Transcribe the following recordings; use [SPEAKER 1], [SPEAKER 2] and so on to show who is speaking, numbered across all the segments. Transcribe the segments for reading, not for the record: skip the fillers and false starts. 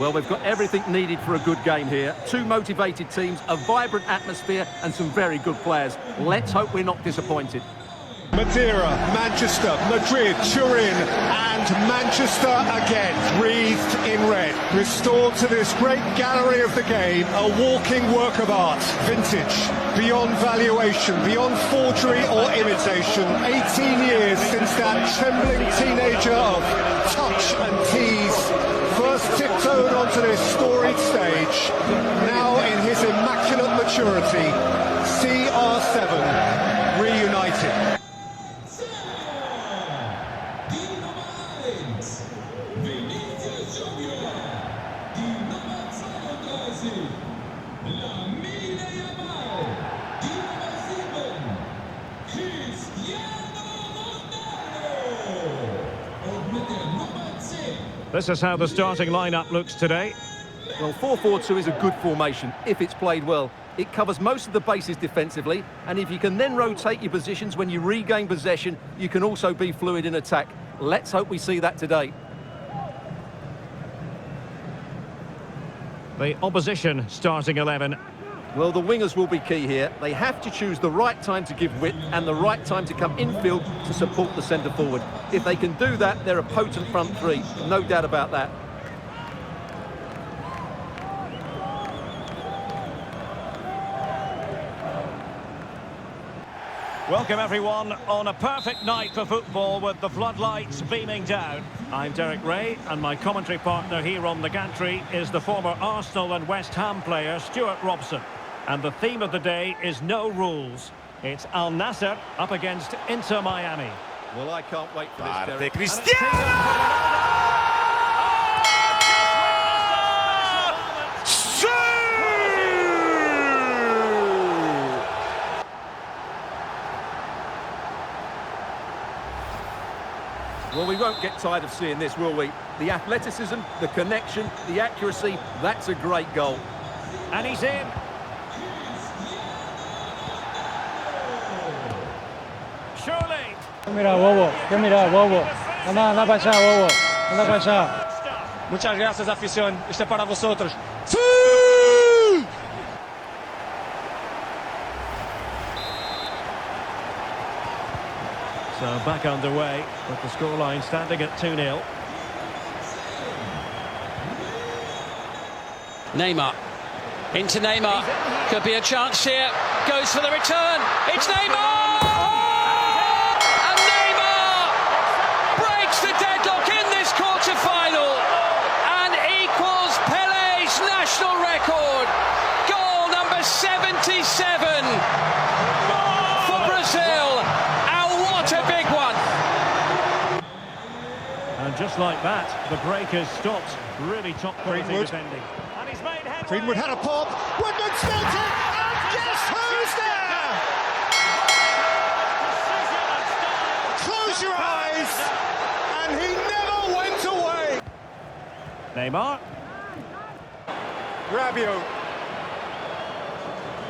[SPEAKER 1] Well, they've got everything needed for a good game here. Two motivated teams, a vibrant atmosphere and some very good players. Let's hope we're not disappointed.
[SPEAKER 2] Madeira, Manchester, Madrid, Turin and Manchester again, wreathed in red. Restored to this great gallery of the game, a walking work of art. Vintage, beyond valuation, beyond forgery or imitation. 18 years since that trembling teenager of touch and tease first tiptoed onto this storied stage. Now in his immaculate maturity, CR7 reunited.
[SPEAKER 3] This is how the starting lineup looks today.
[SPEAKER 1] Well, 4-4-2 is a good formation if it's played well. It covers most of the bases defensively, and if you can then rotate your positions when you regain possession, you can also be fluid in attack. Let's hope we see that today.
[SPEAKER 3] The opposition starting 11.
[SPEAKER 1] Well, the wingers will be key here. They have to choose the right time to give width and the right time to come infield to support the centre forward. If they can do that, they're a potent front three. No doubt about that.
[SPEAKER 3] Welcome everyone on a perfect night for football with the floodlights beaming down. I'm Derek Ray and my commentary partner here on the gantry is the former Arsenal and West Ham player Stuart Robson. And the theme of the day is no rules. It's Al Nassr up against Inter Miami.
[SPEAKER 1] Well, I can't wait for this, Derek.
[SPEAKER 4] Cristiano!
[SPEAKER 1] Well, we won't get tired of seeing this, will we? The athleticism, the connection, the accuracy, that's a great goal.
[SPEAKER 3] And he's in. Surely.
[SPEAKER 5] Mira, bobo, ¿qué mira, bobo? Anda, anda para allá, bobo. Anda para allá. Muchas gracias, afición. Este es para vosotros. ¡Sí!
[SPEAKER 3] So back underway, with the scoreline standing at 2-0.
[SPEAKER 6] Neymar. Into Neymar. Could be a chance here. Goes for the return. It's Neymar! And Neymar breaks the deadlock in this quarter-final and equals Pele's national record. Goal number 77 for Brazil. A big one.
[SPEAKER 3] And just like that, the break has stopped. Really top quality defending. And he's made headway.
[SPEAKER 2] Greenwood had a pop, Woodman spilled it, and guess who's there? Close your eyes, and he never went away.
[SPEAKER 3] Neymar.
[SPEAKER 2] Rabiot,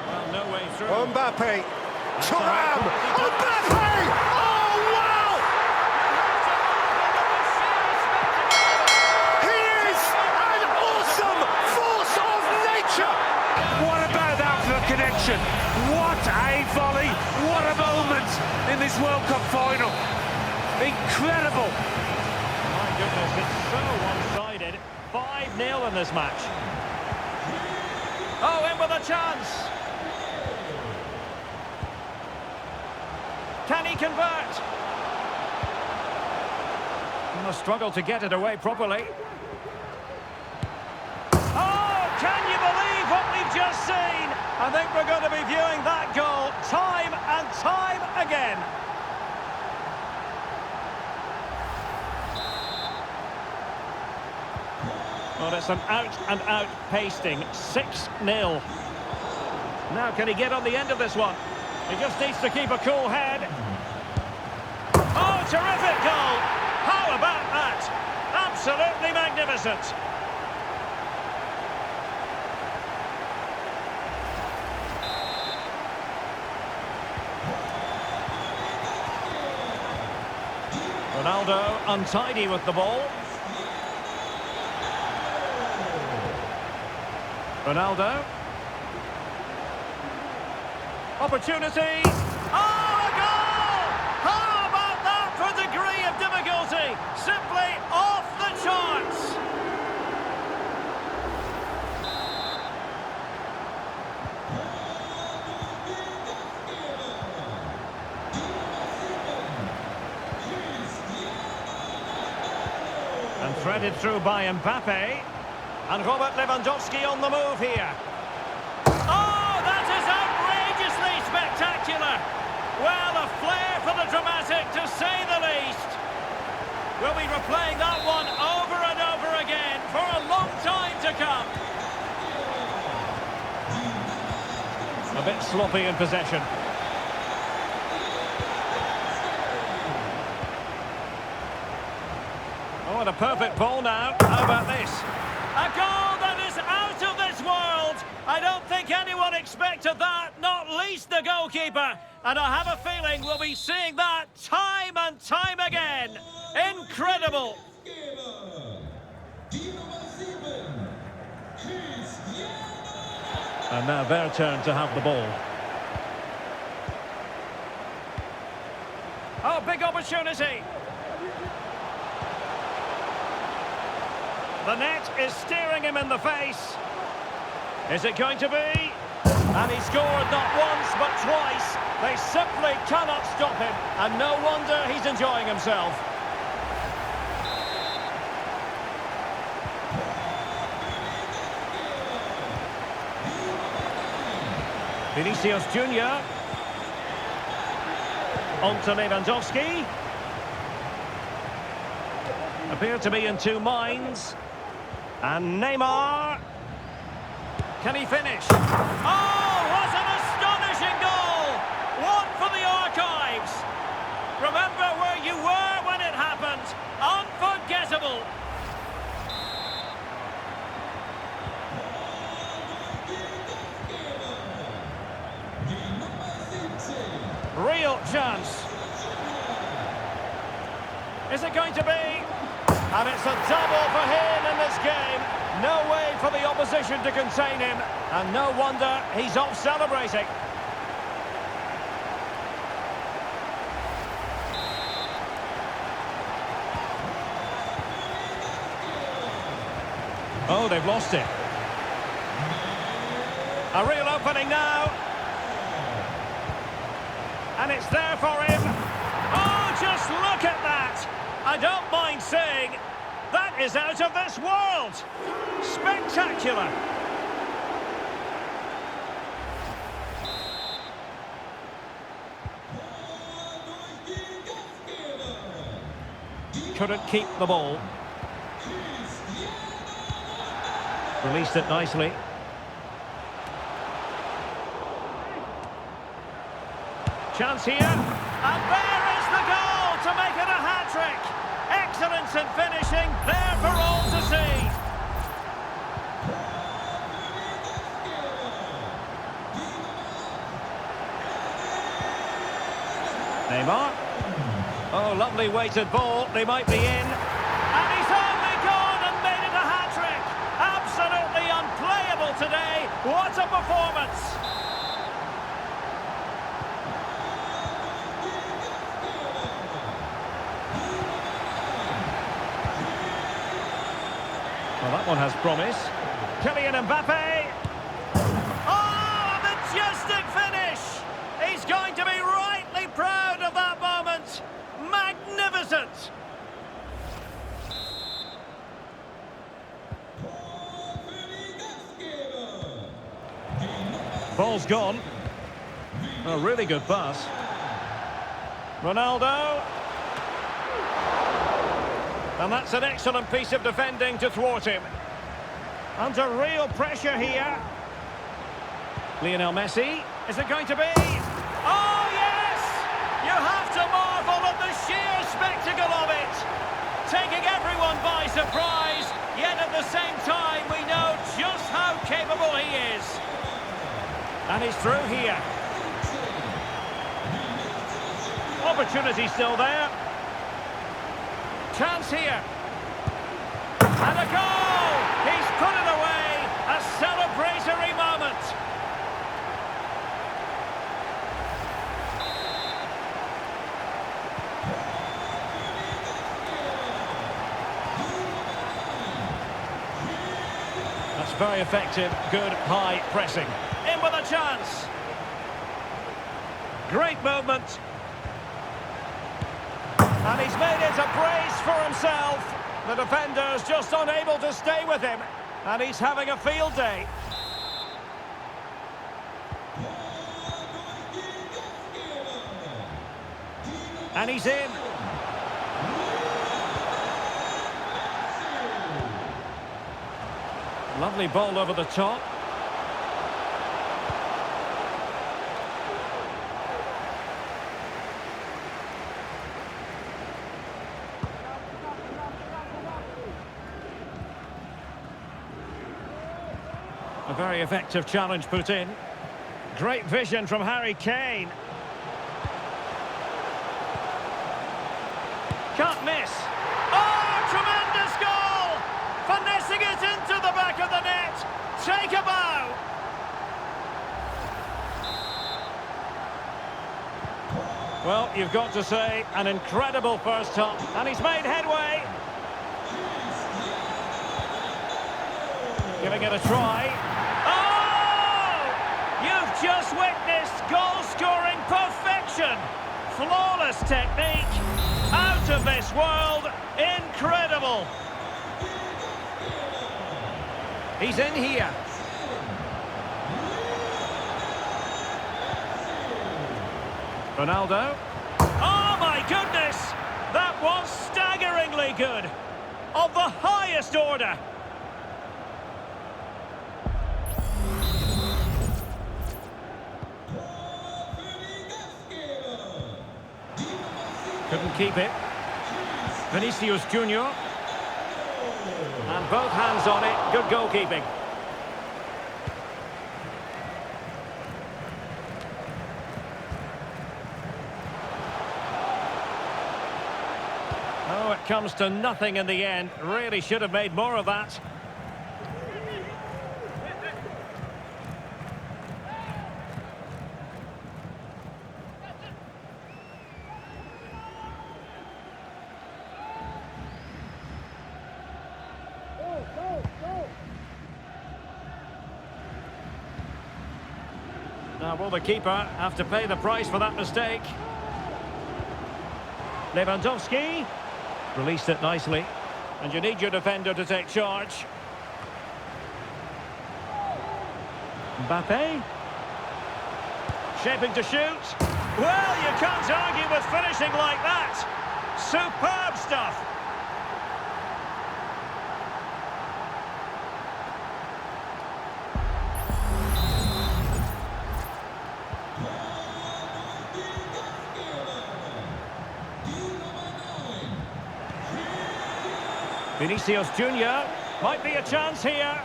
[SPEAKER 3] Well, no way through.
[SPEAKER 2] Mbappe, Thuram, Mbappe! Oh, wow! He is an awesome force of nature!
[SPEAKER 4] What about that for the connection? What a volley! What a moment in this World Cup final! Incredible!
[SPEAKER 3] My goodness, it's so one-sided. 5-0 in this match. Oh, in with a chance! Can he convert? And the struggle to get it away properly. Oh, can you believe what we've just seen? I think we're going to be viewing that goal time and time again. Well, it's an out-and-out pasting. 6-0. Now, can he get on the end of this one? He just needs to keep a cool head. Oh, terrific goal! How about that? Absolutely magnificent. Ronaldo untidy with the ball. Ronaldo. Opportunity. Oh, a goal! How about that for degree of difficulty? Simply off the charts. And threaded through by Mbappe. And Robert Lewandowski on the move here. Oh, that is outrageously spectacular. Well, a flair for the dramatic, to say the least. We'll be replaying that one over and over again for a long time to come. A bit sloppy in possession. Oh, and a perfect ball now. How about this? A goal that is out of this world! I don't think anyone expected that, not least the goalkeeper. And I have a feeling we'll be seeing that time and time again. Incredible! And now their turn to have the ball. Oh, big opportunity! The net is staring him in the face. Is it going to be? And he scored not once but twice. They simply cannot stop him. And no wonder he's enjoying himself. Vinicius Junior. On to Lewandowski. Appear to be in two minds. And Neymar. Can he finish? Oh, what an astonishing goal! One for the archives. Remember where you were when it happened. Unforgettable. Real chance. Is it going to be? And it's a double for him in this game. No way for the opposition to contain him. And no wonder he's off celebrating. Oh, they've lost it. A real opening now. And it's there for him. Oh, just look at that. I don't mind saying, that is out of this world. Spectacular. Couldn't keep the ball. Released it nicely. Chance here. And there is the goal to make it a hat-trick. Excellence in finishing, there for all to see. Neymar. Oh, lovely weighted ball. They might be in. And he's only gone and made it a hat-trick. Absolutely unplayable today. What a performance. Well, that one has promise. Kylian Mbappe. Oh, a majestic finish! He's going to be rightly proud of that moment. Magnificent! Ball's gone. A really good pass. Ronaldo. And that's an excellent piece of defending to thwart him. Under real pressure here. Lionel Messi. Is it going to be? Oh, yes! You have to marvel at the sheer spectacle of it. Taking everyone by surprise, yet at the same time we know just how capable he is. And he's through here. Opportunity still there. Chance here. And a goal! He's put it away. A celebration Very effective, good high pressing. In with a chance. Great movement. And he's made it a brace for himself. The defender's just unable to stay with him. And he's having a field day. And he's in. Lovely ball over the top. A very effective challenge put in. Great vision from Harry Kane. Can't miss. Oh, tremendous goal! Finessing it into the back of the net. Take a bow. Well, you've got to say, an incredible first touch. And he's made headway. Giving it a try. Oh! You've just witnessed goal-scoring perfection. Flawless technique. Out of this world. Incredible. He's in here. Ronaldo. Oh, my goodness. That was staggeringly good. Of the highest order. Couldn't keep it. Vinicius Junior. And both hands on it. Good goalkeeping. Oh, it comes to nothing in the end. Really should have made more of that. Now, will the keeper have to pay the price for that mistake? Lewandowski released it nicely, and you need your defender to take charge. Mbappe shaping to shoot. Well, you can't argue with finishing like that. Superb stuff. Vinicius Junior, might be a chance here.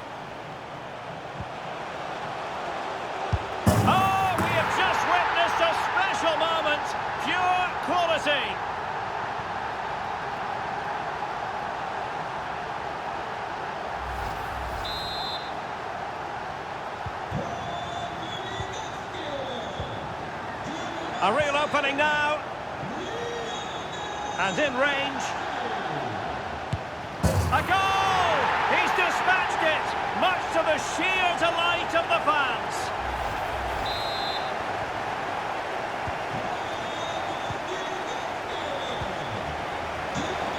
[SPEAKER 3] Oh, we have just witnessed a special moment. Pure quality. A real opening now. And in range. A goal! He's dispatched it, much to the sheer delight of the fans.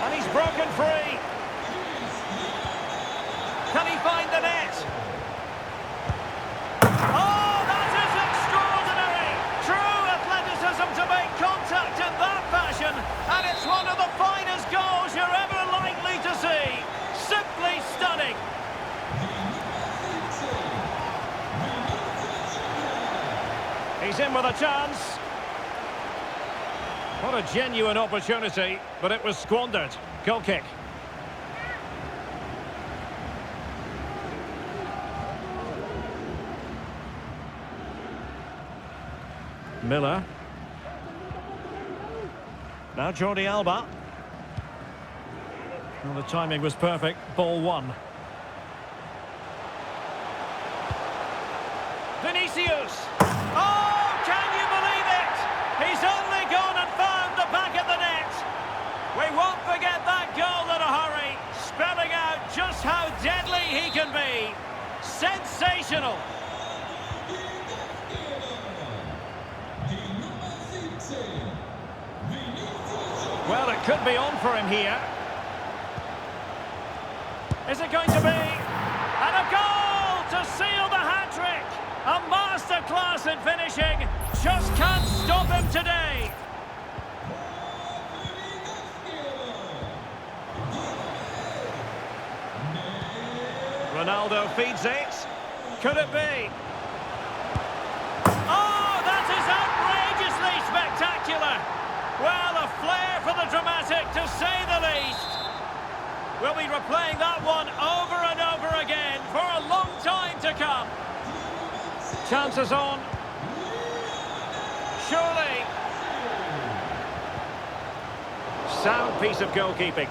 [SPEAKER 3] And he's broken free. Can he find the net? Oh, that is extraordinary! True athleticism to make contact in that fashion, and it's one of the finest goals you're ever likely to see. Simply stunning. He's in with a chance. What a genuine opportunity, but it was squandered. Goal kick. Miller. Now Jordi Alba. Well, the timing was perfect. Ball one. Vinicius. Oh, can you believe it? He's only gone and found the back of the net. We won't forget that goal in a hurry, spelling out just how deadly he can be. Sensational! Well, it could be on for him here. Is it going to be? And a goal to seal the hat-trick! A masterclass in finishing. Just can't stop him today. Ronaldo feeds it. Could it be? Oh, that is outrageously spectacular. Well, a flair for the dramatic, to say the least. We'll be replaying that one over and over again for a long time to come. Chances on. Surely. Sound piece of goalkeeping.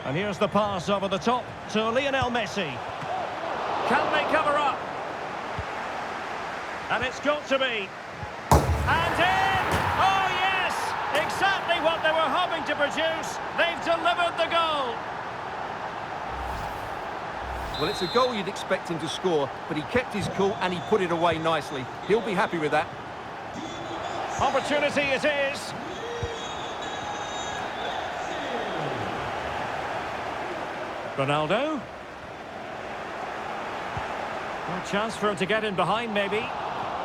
[SPEAKER 3] And here's the pass over the top to Lionel Messi. Can they cover up? And it's got to be. And in! Oh, yes! Exactly what they were hoping to produce. They've delivered the goal.
[SPEAKER 1] Well, it's a goal you'd expect him to score, but he kept his cool and he put it away nicely. He'll be happy with that.
[SPEAKER 3] Opportunity it is. Ronaldo. A chance for him to get in behind, maybe.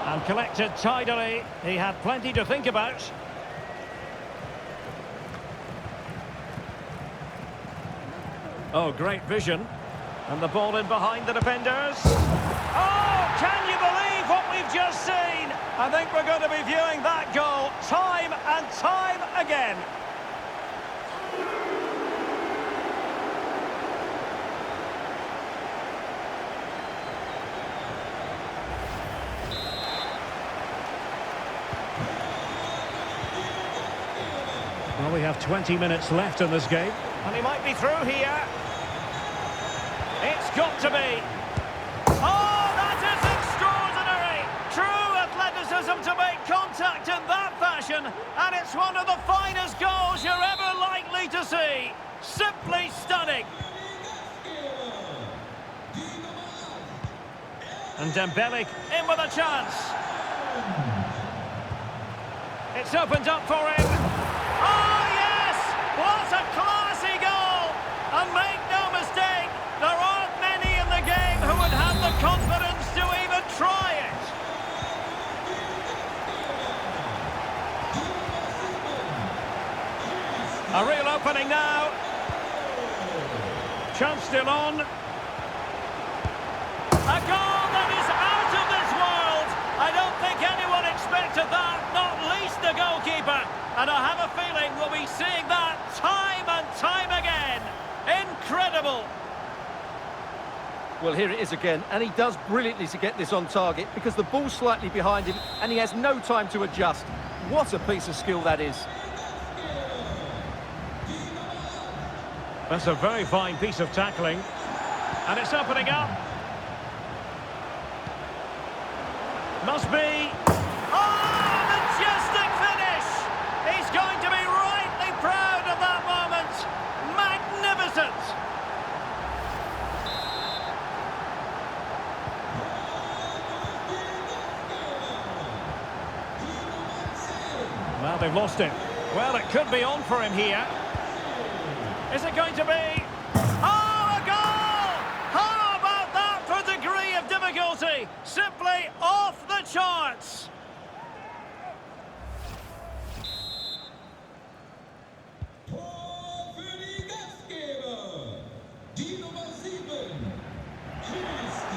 [SPEAKER 3] And collected tidily. He had plenty to think about. Oh, great vision. And the ball in behind the defenders. Oh, can you believe what we've just seen? I think we're going to be viewing that goal time and time again. Well, we have 20 minutes left in this game. And he might be through here. It's got to be. Oh, that is extraordinary! True athleticism to make contact in that fashion. And it's one of the finest goals you're ever likely to see. Simply stunning. And Dembele in with a chance. It's opened up for him. Oh, yes! What a classy goal! And make no mistake, there aren't many in the game who would have the confidence to even try it. A real opening now. Chance still on. A goal that is out of this world. I don't think anyone expected that, not least the goalkeeper. And I have a feeling we'll be seeing that time and time again. Incredible.
[SPEAKER 1] Well, here it is again, and he does brilliantly to get this on target because the ball's slightly behind him and he has no time to adjust. What a piece of skill that is.
[SPEAKER 3] That's a very fine piece of tackling. And it's opening up. Must be. Oh, majestic finish! He's going to be rightly proud of that moment. Magnificent! Well, they've lost it. Well, it could be on for him here. Is it going to be? Oh, a goal! How about that for degree of difficulty? Simply off the charts.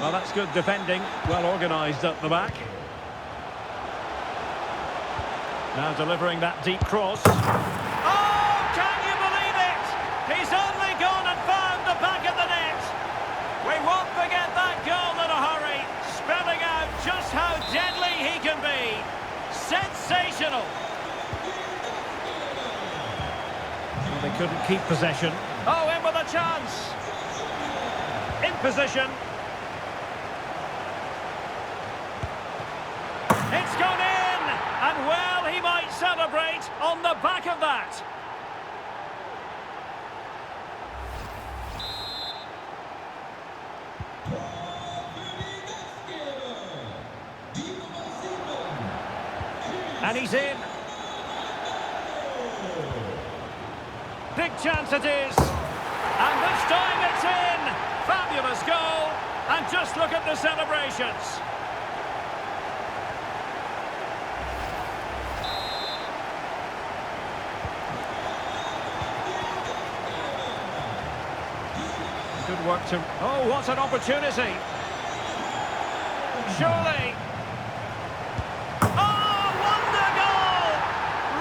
[SPEAKER 3] Well, that's good defending. Well organised at the back. Now delivering that deep cross. Oh, can you believe it? He's only gone and found the back of the net. We won't forget that goal in a hurry, spelling out just how deadly he can be. Sensational. Well, they couldn't keep possession. Oh, in with a chance. In position. It's gone in, and well, he might celebrate on the back of that. And he's in. Big chance it is. And this time it's in. Fabulous goal. And just look at the celebrations. Good work to... Oh, what an opportunity. Surely. Oh, wonder goal!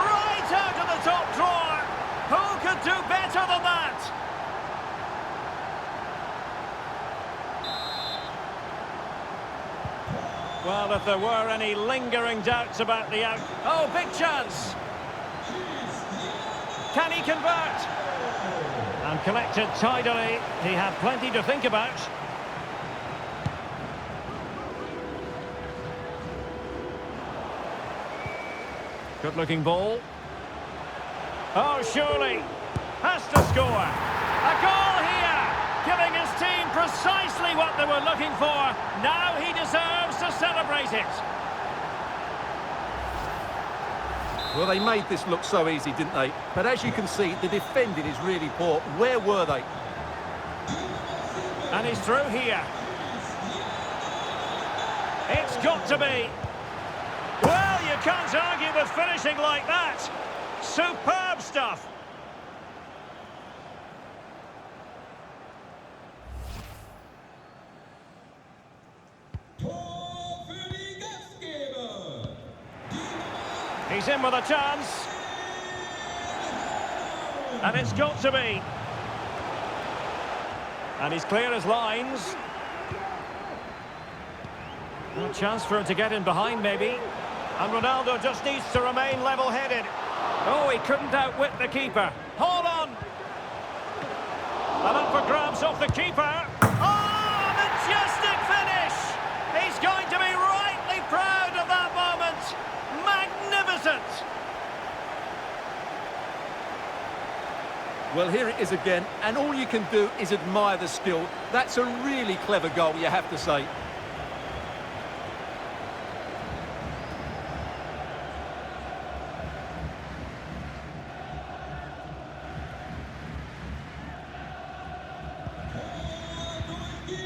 [SPEAKER 3] Right out of the top drawer. Who could do better than that? Well, if there were any lingering doubts about the out... Oh, big chance! Can he convert? And collected tidily. He had plenty to think about. Good-looking ball. Oh, surely. Has to score. A goal here! Giving his team precisely what they were looking for. Now he deserves to celebrate it.
[SPEAKER 1] Well, they made this look so easy, didn't they? But as you can see, the defending is really poor. Where were they?
[SPEAKER 3] And he's through here. It's got to be. Well, you can't argue with finishing like that. Superb stuff. He's in with a chance. And it's got to be. And he's clear as lines. A chance for him to get in behind, maybe. And Ronaldo just needs to remain level-headed. Oh, he couldn't outwit the keeper. Hold on. And up for grabs off the keeper. Oh, majestic finish. He's going to be rightly proud of that moment. Magnificent.
[SPEAKER 1] Well, here it is again, and all you can do is admire the skill. That's a really clever goal, you have to say.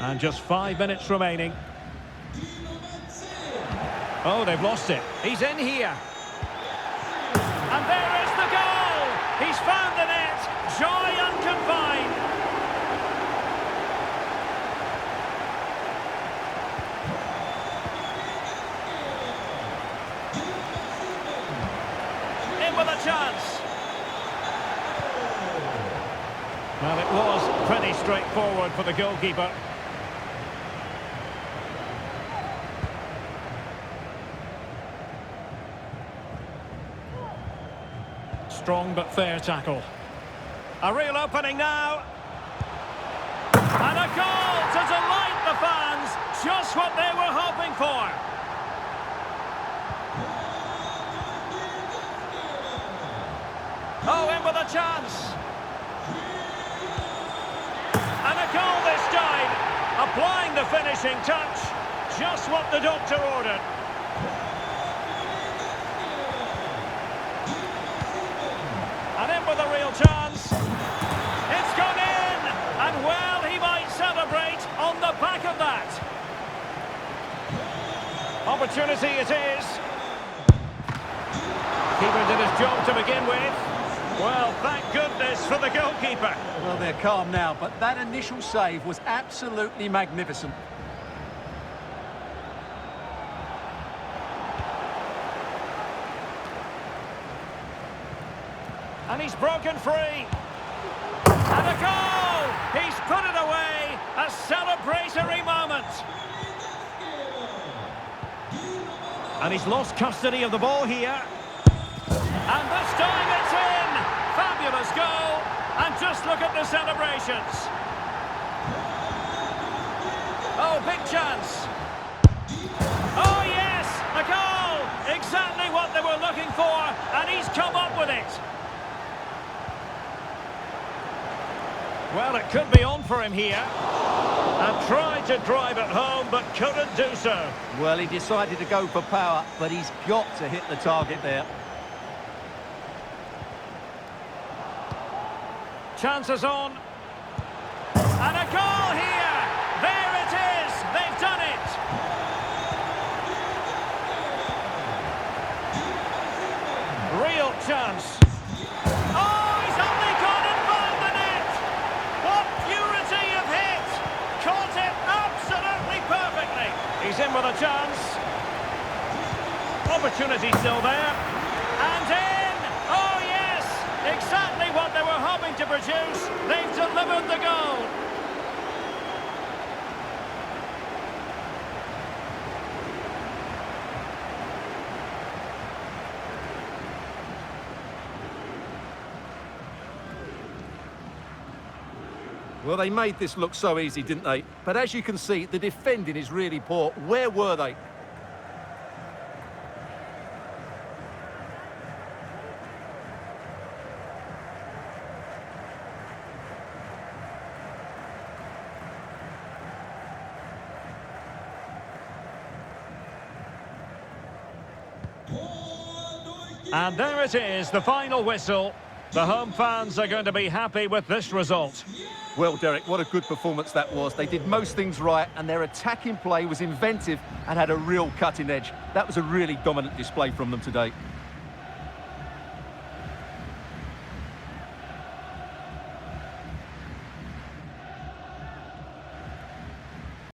[SPEAKER 3] And just 5 minutes remaining. Oh, they've lost it. He's in here. And there is the goal! He's found the net. Joy unconfined. In with a chance. Well, it was pretty straightforward for the goalkeeper. Strong but fair tackle. A real opening now. And a goal to delight the fans. Just what they were hoping for. Oh, in with a chance. And a goal this time. Applying the finishing touch. Just what the doctor ordered. And in with a real chance. It's gone in. And well, he might celebrate on the back of that. Opportunity it is. Keeper did his job to begin with. Well, thank goodness for the goalkeeper.
[SPEAKER 1] Well, they're calm now, but that initial save was absolutely magnificent.
[SPEAKER 3] And he's broken free. And a goal! He's put it away. A celebratory moment. And he's lost custody of the ball here. And this time it's in. Fabulous goal. And just look at the celebrations. Oh, big chance. Oh, yes, a goal. Exactly what they were looking for. And Well, it could be on for him here. And tried to drive it home, but couldn't do so.
[SPEAKER 1] Well, he decided to go for power, but he's got to hit the target there.
[SPEAKER 3] Chances on. And a goal here! There it is! They've done it! Real chance. Oh, he's only gone and found the net! What purity of hit! Caught it absolutely perfectly! He's in with a chance. Opportunity still there. And in! Oh, yes! Exactly what they were hoping to produce. They've delivered the goal.
[SPEAKER 1] Well, they made this look so easy, didn't they? But as you can see, the defending is really poor. Where were they?
[SPEAKER 3] And there it is, the final whistle. The home fans are going to be happy with this result.
[SPEAKER 1] Well, Derek, what a good performance that was. They did most things right, and their attacking play was inventive and had a real cutting edge. That was a really dominant display from them today.